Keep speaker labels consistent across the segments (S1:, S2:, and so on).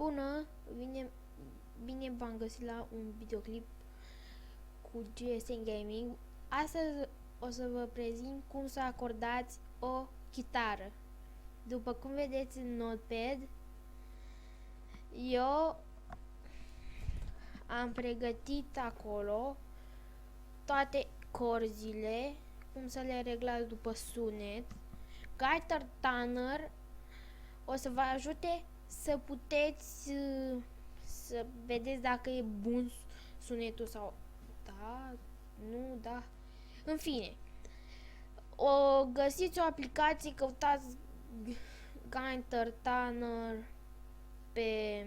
S1: Bună! Bine v-am găsit la un videoclip cu GSM Gaming. Astăzi o să vă prezint cum să acordați o chitară. După cum vedeți în notepad, eu am pregătit acolo toate corzile, cum să le reglați după sunet. Guitar Tuner o să vă ajute să puteți să vedeți dacă e bun sunetul sau da, nu, da. În fine, găsiți o aplicație, căutați Guitar Tuner pe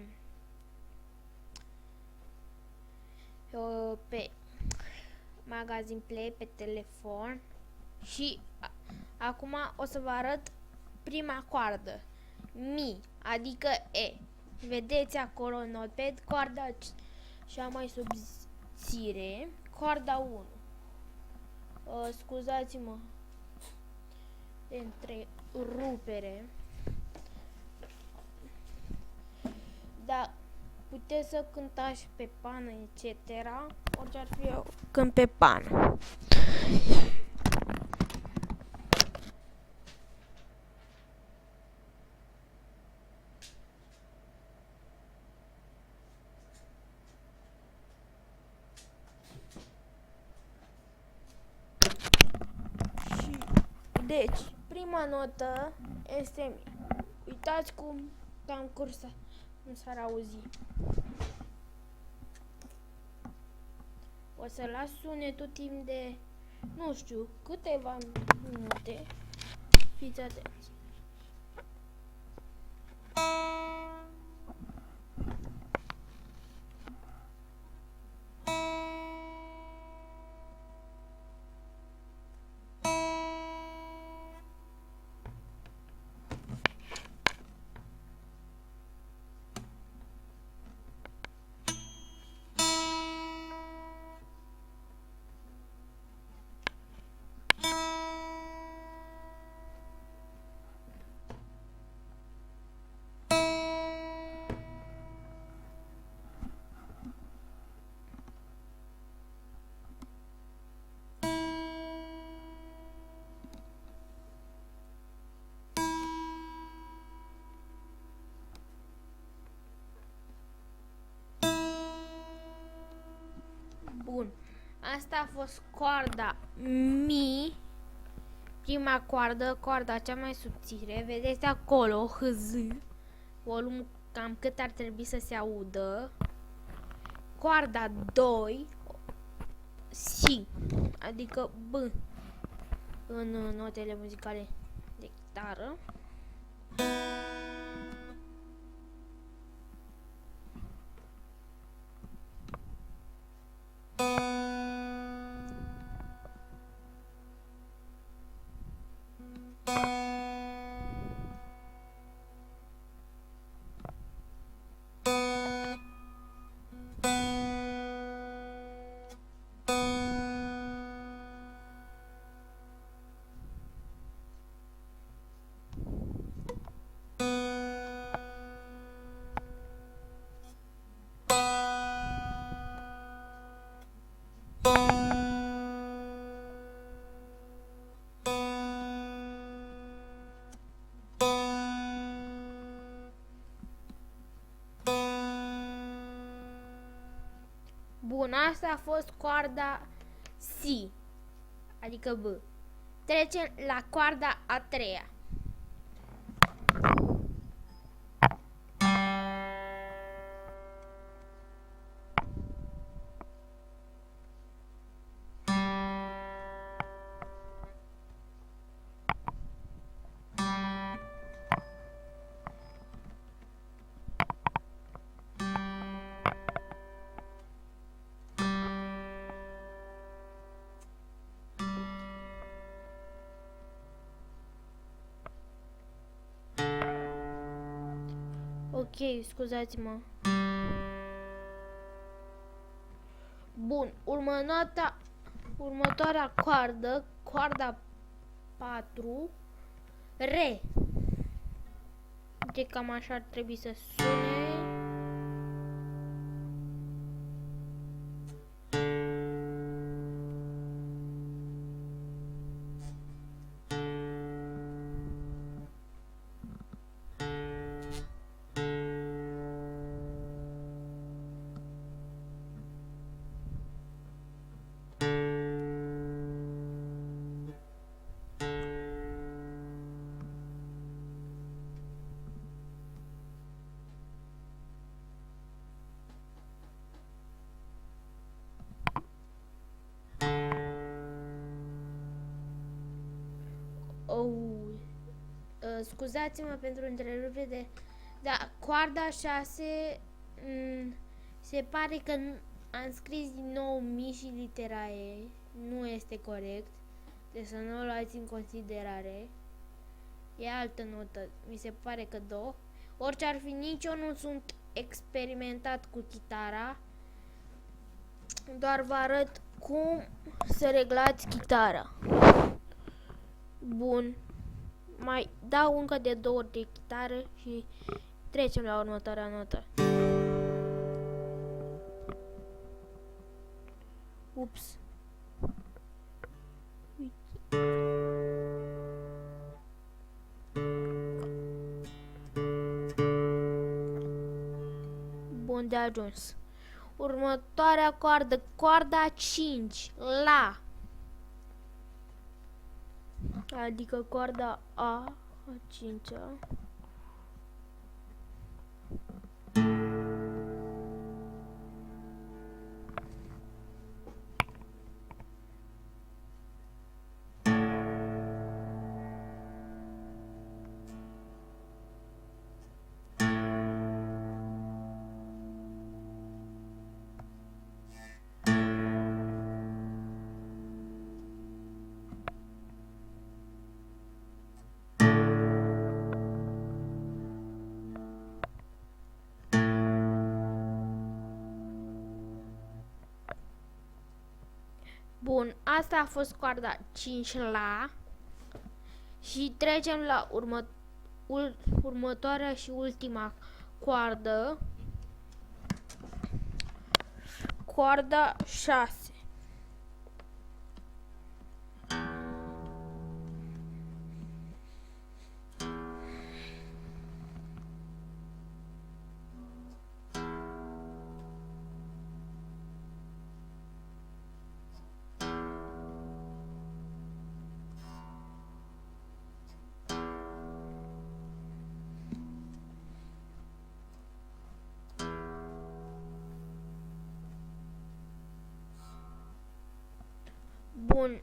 S1: Magazine Play pe telefon și acum o să vă arăt prima coardă, Mi, adică E. Vedeți acolo în notepad coarda cea mai subțire, coarda 1. Scuzați-mă de întrerupere. Da, puteți să cântați pe pană, etc. Orice ar fi, eu cânt pe pană. Deci, prima notă este Mi. Uitați cum am cursat, cum s-ar auzi. O să las sunetul timp de, nu știu, câteva minute. Fiți atenți. Bun, asta a fost coarda Mi, prima coardă, coarda cea mai subțire. Vedeți acolo HZ, volumul cam cât ar trebui să se audă. Coarda 2, Si, adică B în notele muzicale de chitară. Bun, asta a fost coarda Si, adică B. Trecem la coarda a treia. Ok, scuzați-mă. Bun, următoarea coardă, coarda 4, Re. De cam așa ar trebui să sune. Scuzați-mă pentru întrerupere, dar coarda 6 se pare că am scris din nou mi și litera E. Nu este corect. Deci să nu o luați în considerare. E altă notă. Mi se pare că do. Orice ar fi, nici eu nu sunt experimentat cu chitara. Doar vă arăt cum să reglați chitara. Bun. Mai dau încă de 2 ori de chitară și trecem la următoarea notă. Ups. Bun, de ajuns. Următoarea coardă, coarda 5, la. Adică coarda A 5-a. Bun, asta a fost coarda 5 la și trecem la următoarea și ultima coardă, coarda 6. Bun,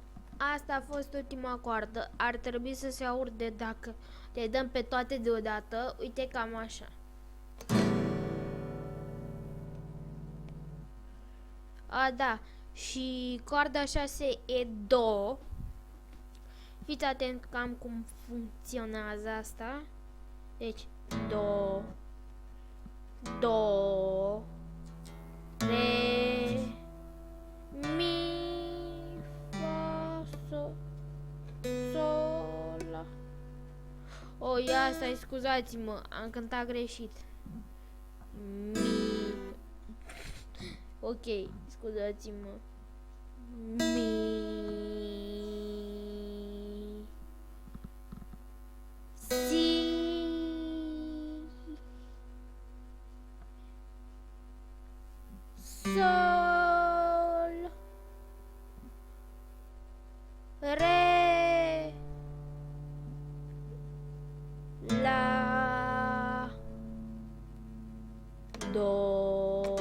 S1: asta a fost ultima coardă. Ar trebui să se aurde dacă le dăm pe toate deodată. Uite, cam așa. A, da. Și coarda 6 e do. Fiți atent cam cum funcționează asta. Deci, do, do, re, mi, fa, sol, sol, la. O, ia stai, scuzați-mă, am cântat greșit. Mi. Ok, scuzați-mă. Mi. Si. Sol. Re. La. Do.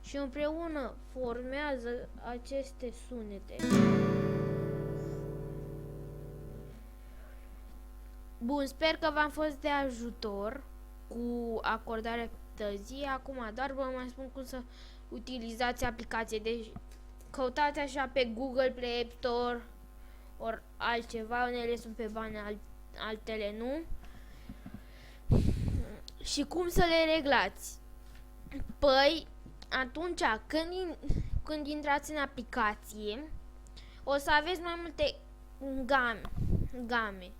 S1: Și împreună formează aceste sunete. Bun, sper că v-am fost de ajutor cu acordarea tăzii. Acum doar vă mai spun cum să utilizați aplicație. Deci căutați așa pe Google Play, App Store ori altceva. Unele sunt pe bani, altele nu. Și cum să le reglați? Păi, atunci când intrați în aplicație, o să aveți mai multe game.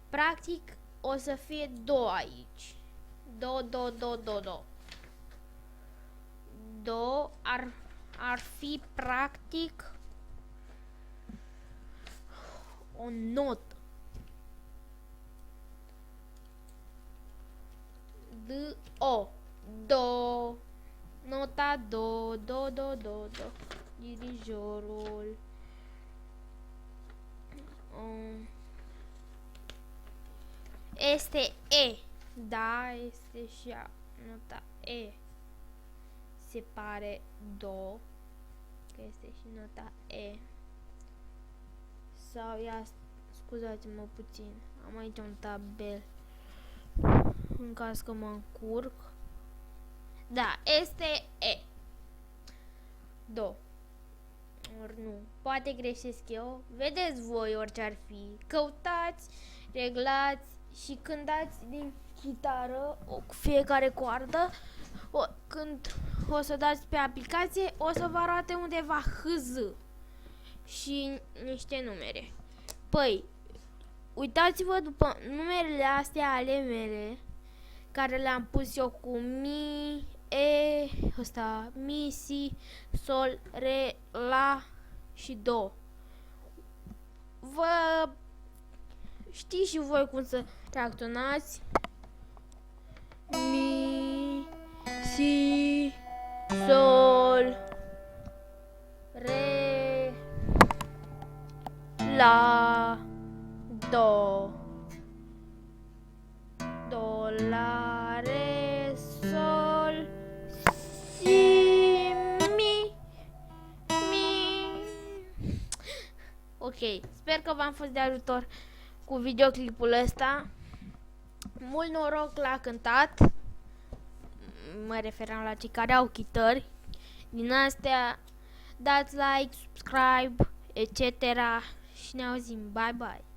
S1: Practic, o să fie do aici. Do. Do ar fi practic o notă. D-O. Do. Nota do. Do. Dirijorul. Este E. Da, este și a nota E. Se pare do. Că este și nota E. Sau ia, Scuzați-mă puțin. Am aici un tabel. În caz că mă încurc. Da, este E. Do. Ori nu. Poate greșesc eu. Vedeți voi orice ar fi. Căutați, reglați și când dați din chitară cu fiecare coardă, când o să dați pe aplicație, o să vă arate undeva HZ și niște numere. Păi, uitați-vă după numerele astea ale mele, care le-am pus eu cu mi, e, mi, si, sol, re, la și do. Vă știți și voi cum să reacționați. Mi, si, sol, re, la, do. Do, la, re, sol, si, mi, mi. Ok, sper că v-am fost de ajutor cu videoclipul ăsta. Mult noroc la cântat. Mă referam la cei care au chitări. Din astea, dați like, subscribe, etc. Și ne auzim. Bye bye.